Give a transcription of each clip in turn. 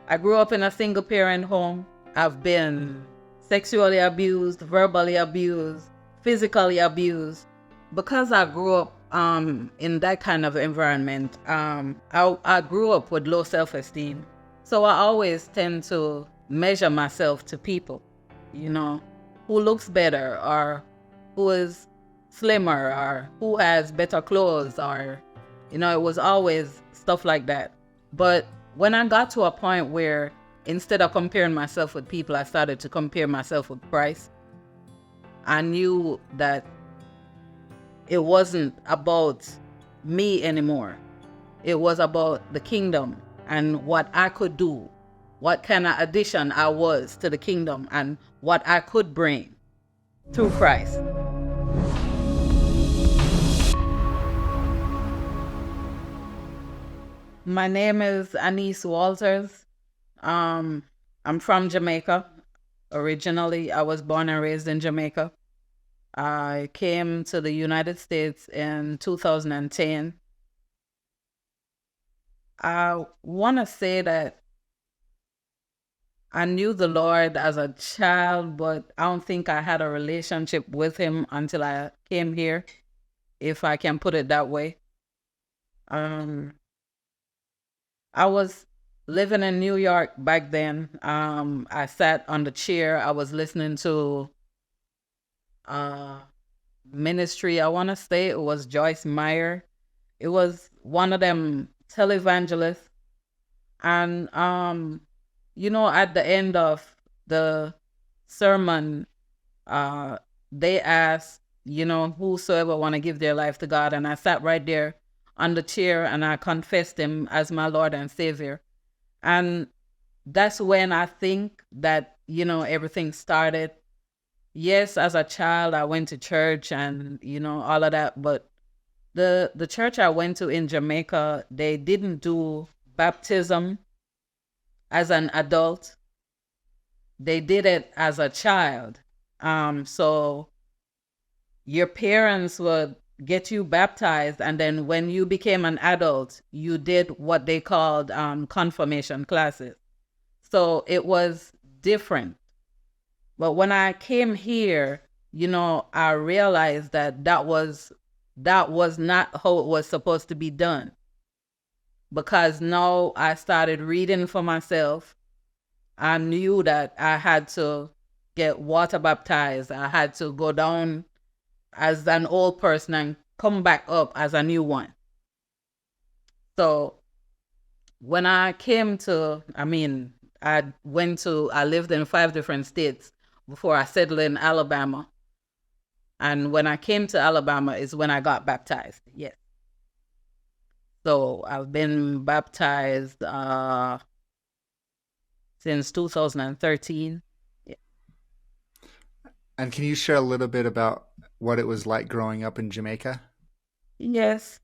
I grew up in a single parent home. I've been sexually abused, verbally abused, physically abused. Because I grew up in that kind of environment, I grew up with low self-esteem. So I always tend to measure myself to people, you know, who looks better or who is slimmer or who has better clothes or, it was always stuff like that. But when I got to a point where instead of comparing myself with people, I started to compare myself with Christ, I knew that it wasn't about me anymore. It was about the kingdom and what I could do, what kind of addition I was to the kingdom, and what I could bring through Christ. My name is Anicee Walters. Um, I'm from Jamaica. Originally, I was born and raised in Jamaica. I came to the United States in 2010. I want to say that I knew the Lord as a child, but I don't think I had a relationship with Him until I came here, if I can put it that way. Um, I was living in New York back then. I sat on the chair. I was listening to uh, ministry. I want to say it was Joyce Meyer. It was one of them televangelists. And, at the end of the sermon, they asked, whosoever want to give their life to God. And I sat right there on the chair and I confessed Him as my Lord and Savior. And that's when I think that, everything started. Yes, as a child, I went to church and, all of that. But the church I went to in Jamaica, they didn't do baptism as an adult. They did it as a child. So your parents would get you baptized, and then when you became an adult, you did what they called confirmation classes. So it was different. But when I came here, I realized that that was not how it was supposed to be done. Because now I started reading for myself. I knew that I had to get water baptized. I had to go down as an old person and come back up as a new one. So when I came to, I lived in 5 different states before I settled in Alabama. And when I came to Alabama is when I got baptized. Yes. So I've been baptized since 2013. Yeah. And can you share a little bit about what it was like growing up in Jamaica? Yes.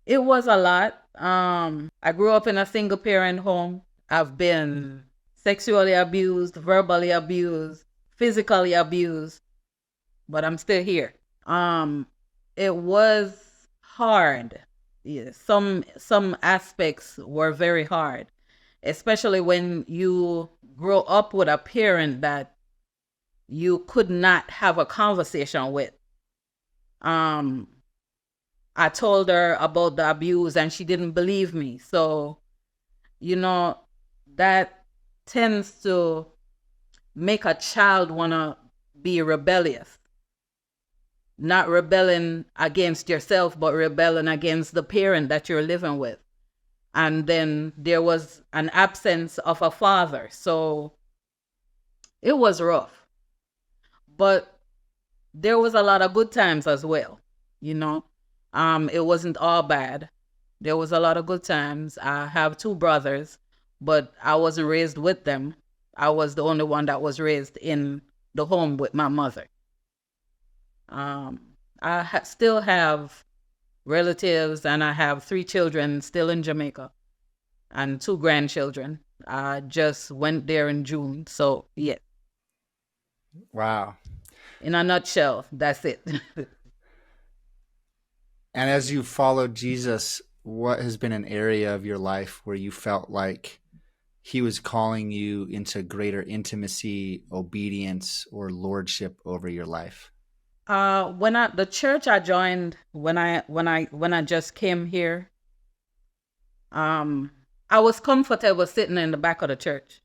It was a lot. I grew up in a single parent home. I've been sexually abused, verbally abused, physically abused, but I'm still here. It was hard. Yeah, some aspects were very hard, especially when you grow up with a parent that you could not have a conversation with. Um, I told her about the abuse and she didn't believe me. So, you know, that tends to make a child want to be rebellious. Not rebelling against yourself, but rebelling against the parent that you're living with. And then there was an absence of a father. So it was rough. But there was a lot of good times as well, you know. It wasn't all bad. There was a lot of good times. I have two brothers, but I wasn't raised with them. I was the only one that was raised in the home with my mother. I still have relatives, and I have 3 children still in Jamaica and 2 grandchildren. I just went there in June. So, yeah, Wow. in a nutshell, that's it. And as you followed Jesus, what has been an area of your life where you felt like he was calling you into greater intimacy, obedience, or lordship over your life? When I the church I joined when I just came here, um, I was comfortable sitting in the back of the church.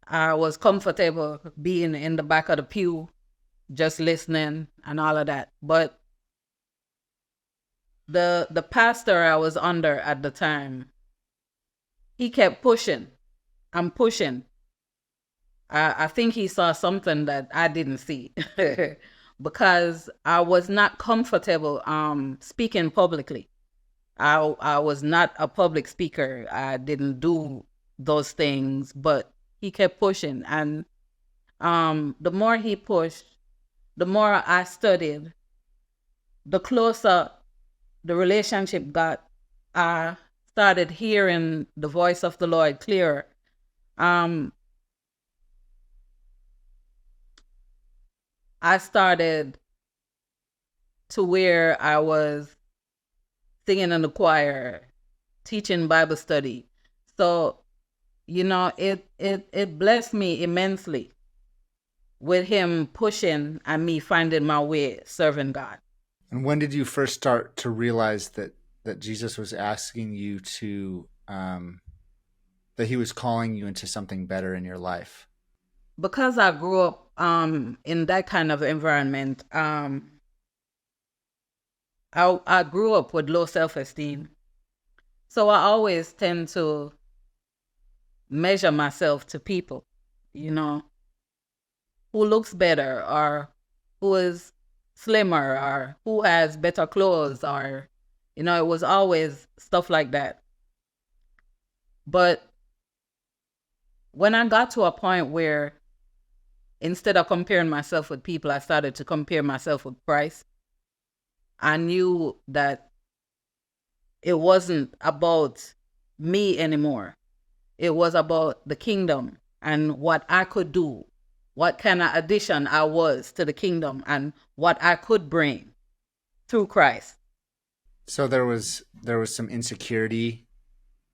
I was comfortable being in the back of the pew, just listening and all of that. But the pastor I was under at the time, he kept pushing and pushing. I think he saw something that I didn't see because I was not comfortable speaking publicly. I was not a public speaker. I didn't do those things, but he kept pushing, and the more he pushed, the more I studied, the closer the relationship got. I started hearing the voice of the Lord clearer. Um, I started to where I was singing in the choir, teaching Bible study. So, it blessed me immensely with him pushing and me finding my way serving God. And when did you first start to realize that Jesus was asking you to that he was calling you into something better in your life? Because I grew up in that kind of environment, I grew up with low self-esteem. So I always tend to measure myself to people, you know, who looks better or who is slimmer or who has better clothes or, it was always stuff like that. But when I got to a point where instead of comparing myself with people, I started to compare myself with Christ, I knew that it wasn't about me anymore. It was about the kingdom and what I could do, what kind of addition I was to the kingdom, and what I could bring through Christ. So there was some insecurity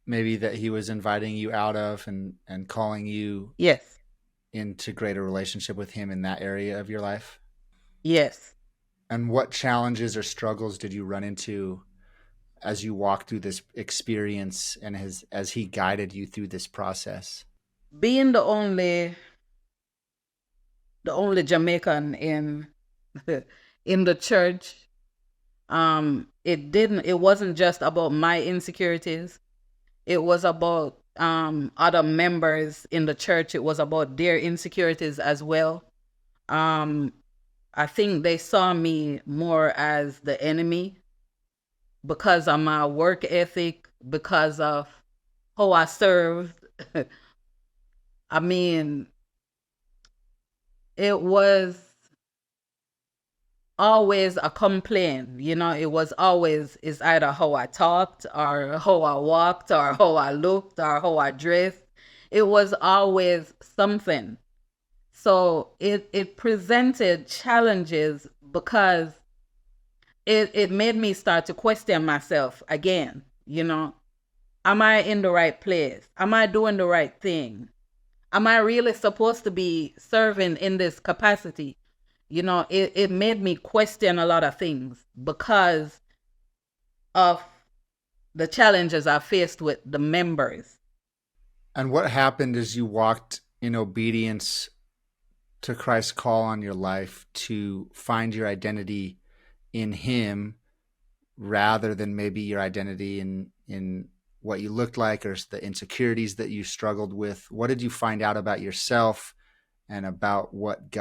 maybe that he was inviting you out of and calling you Yes, into greater relationship with him in that area of your life. yes. And what challenges or struggles did you run into as you walked through this experience and as he guided you through this process? Being the only Jamaican in in the church, it wasn't just about my insecurities. It was about other members in the church. It was about their insecurities as well. Um, I think they saw me more as the enemy because of my work ethic, because of how I served. I mean, it was always a complaint. It was always, it's either how I talked or how I walked or how I looked or how I dressed. It was always something. So it presented challenges because it made me start to question myself again. Am I in the right place? Am I doing the right thing? Am I really supposed to be serving in this capacity? It made me question a lot of things because of the challenges I faced with the members. And what happened as you walked in obedience to Christ's call on your life to find your identity in him rather than maybe your identity in what you looked like or the insecurities that you struggled with? What did you find out about yourself and about what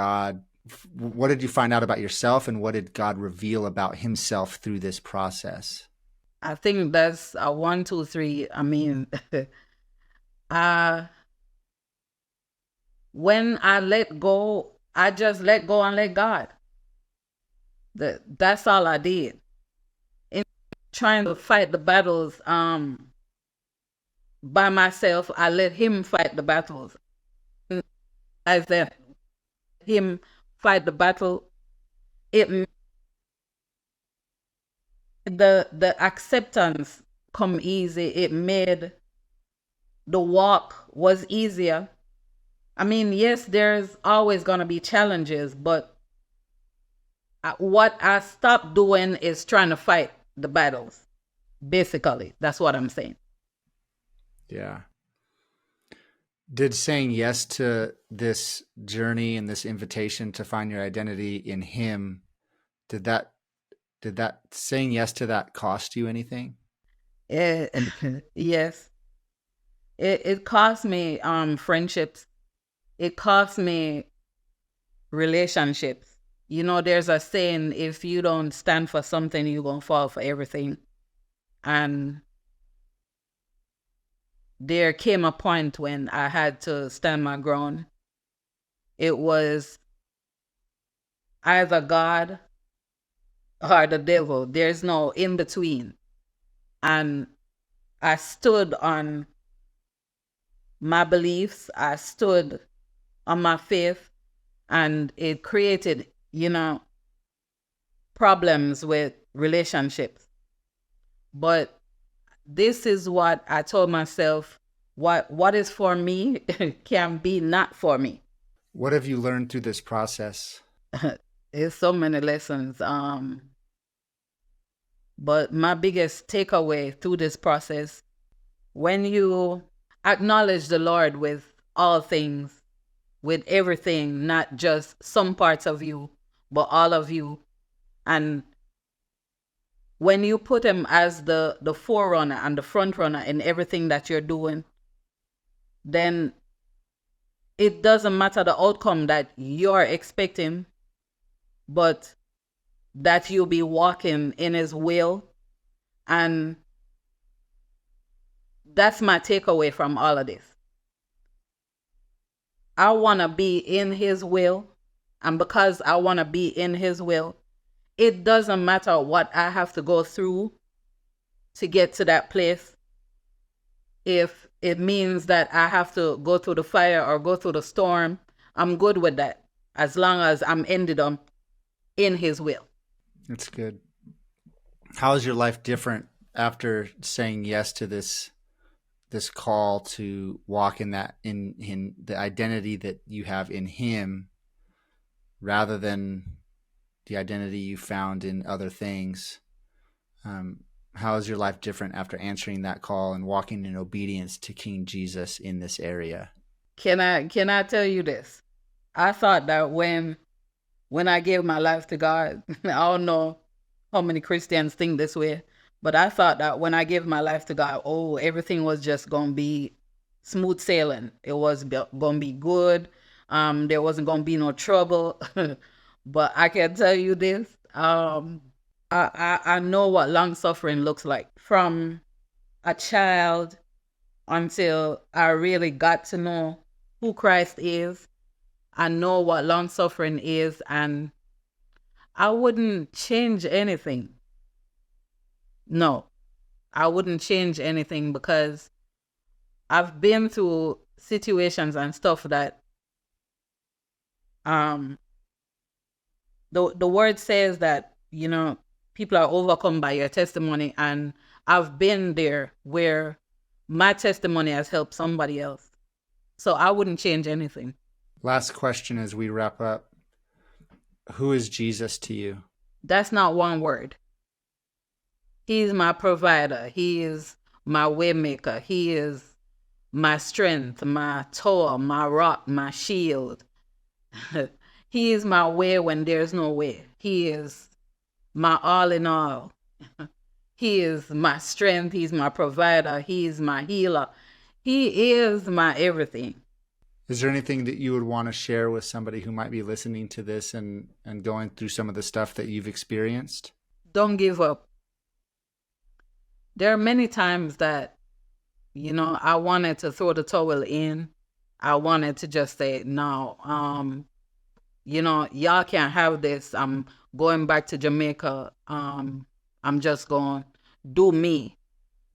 did you find out about yourself and what did God reveal about himself through this process? I think that's a 1, 2, 3. I mean, uh, when I let go, I just let go and let God. That's all I did. In trying to fight the battles by myself, I let him fight the battles. As let him fight the battle, it the acceptance come easy. It made the walk was easier. I mean, yes, there's always going to be challenges, but what I stopped doing is trying to fight the battles. Basically, that's what I'm saying. Yeah. Did saying yes to this journey and this invitation to find your identity in him, did that saying yes to that cost you anything? It, yes, it cost me friendships. It cost me relationships. You know, there's a saying: if you don't stand for something, you're gonna fall for everything. And there came a point when I had to stand my ground. It was either God or the devil. There's no in between. And I stood on my beliefs, I stood on my faith, and it created, problems with relationships. But this is what I told myself: what is for me can be not for me. What have you learned through this process? There's so many lessons. But my biggest takeaway through this process: when you acknowledge the Lord with all things, with everything, not just some parts of you, but all of you, and when you put him as the forerunner and the front runner in everything that you're doing, then it doesn't matter the outcome that you're expecting, but that you'll be walking in his will. And that's my takeaway from all of this. I want to be in his will. And because I want to be in his will, it doesn't matter what I have to go through to get to that place. If it means that I have to go through the fire or go through the storm, I'm good with that, as long as I'm ended up in his will. That's good. How is your life different after saying yes to this call to walk in that in the identity that you have in him rather than the identity you found in other things? How is your life different after answering that call and walking in obedience to King Jesus in this area? Can I tell you this? I thought that when I gave my life to God, I don't know how many Christians think this way, but I thought that when I gave my life to God, oh, everything was just gonna be smooth sailing. It was gonna be good. There wasn't gonna be no trouble. But I can tell you this: I know what long suffering looks like from a child until I really got to know who Christ is. I know what long suffering is, and I wouldn't change anything. No, I wouldn't change anything, because I've been through situations and stuff that um the word says that, people are overcome by your testimony, and I've been there where my testimony has helped somebody else. So I wouldn't change anything. Last question as we wrap up. Who is Jesus to you? That's not one word. He's my provider. He is my waymaker. He is my strength, my tower, my rock, my shield. He is my way when there's no way. He is my all in all. He is my strength. He's my provider. He is my healer. He is my everything. Is there anything that you would want to share with somebody who might be listening to this and going through some of the stuff that you've experienced? Don't give up. There are many times that, I wanted to throw the towel in. I wanted to just say, no, y'all can't have this. I'm going back to Jamaica. I'm just going to do me.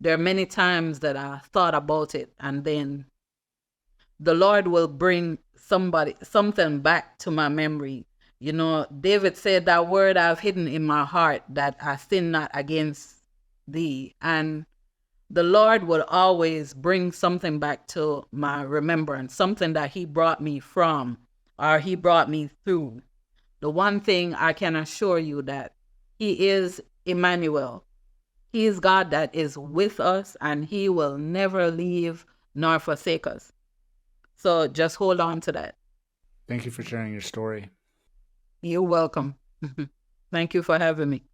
There are many times that I thought about it, and then the Lord will bring something back to my memory. David said, that word I've hidden in my heart, that I sin not against thee. And the Lord will always bring something back to my remembrance, something that He brought me from or He brought me through. The one thing I can assure you that He is Emmanuel. He is God that is with us, and He will never leave nor forsake us. So just hold on to that. Thank you for sharing your story. You're welcome. Thank you for having me.